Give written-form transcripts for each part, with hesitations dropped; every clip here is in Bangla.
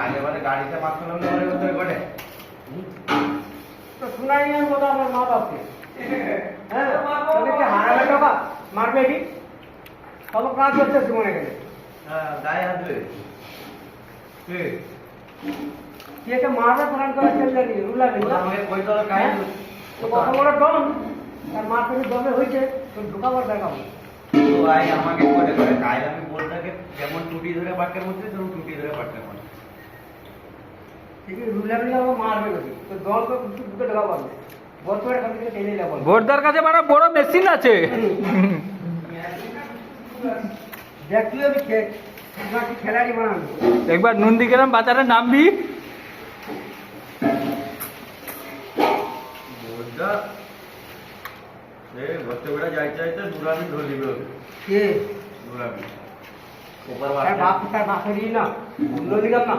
আগেবারে গাড়িতে মারছিলাম না ওরে উত্তরে ঘটে তো শুনাই না কথা আমার মা বাপকে হ্যাঁ তোদেরকে হারাবে টাকা মারবে কি সব কাজ করতেছি মনে গেলে হ্যাঁ গায়ে হাত ধরে কে কি একটা মারবে প্রাণ করে চলে জানি রুলা নেই আমাকে কই তো কাই তো কত বড় ডন আর মা তুমি দমে হয়েছে তো ঢুকাবার দেখাবো তো ভাই আমাকে করে করে কাই আমি বলতাকে যেমন টুটি ধরে পাটকার মধ্যে তো টুটি ধরে পাটকার মধ্যে ঠিক আছে রুলা রুলা মারবে নাকি তো দল তো ঢুকে ঢোকা পারবে বর্তমানে খান থেকে টেনে যাবো ভোটদার কাছে মানে বড় মেশিন আছে দেখলি আমি খেলাড়ি বানাবো একবার নন্দীগ্রাম বাজারে নামবি बोलता ए बच्चे बड़ा जायचा आहे तर दुरामी धरली बघ কে दुरामी ऊपर তার বাপেরই না নদীগ্রাম না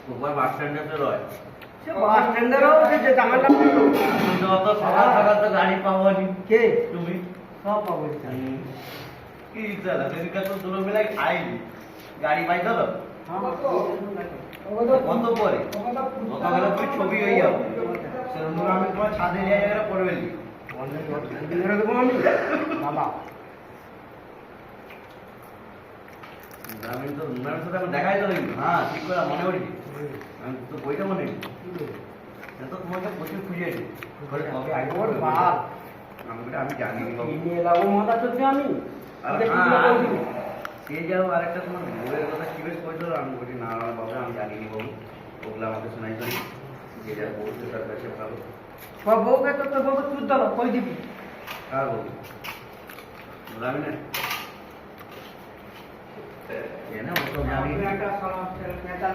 ऊपर বাস স্ট্যান্ডে রয় সে বাস স্ট্যান্ডেরও যে জামালা তুমি তো সকাল সকাল তো গাড়ি পাওনি কে তুমি সব পাবো কি চালা সেদিকে তো দুটো বেলায় আইলি গাড়ি পাইতো তো কত পরে সকালবেলা তুই ছবি হয়ে যাবো আমি তোমার ছাদে জায়গাটা পড়বে বাবা আমি তো রুমের সাথে আমি দেখাই তো দেখি হ্যাঁ ঠিক করে মনে করি আমি তো বইটা মনে করি তো তোমাকে প্রচুর খুঁজেছি ঘরে কবে আগে ওর বাপ আমি জানি নিয়ে এলাম মাথা চলছে আমি সে যাও আরেকটা তোমার বইয়ের কথা কি বেশ করেছিল আমি বলি না বাবা আমি জানিনি বাবু ওগুলো আমাকে শোনাই করি যে যা বলছে তার কাছে ভালো সব বউকে তো তোর বউকে তুই দাও কই দিবি কার বউ বললাম না এনে ও তো জানি একটা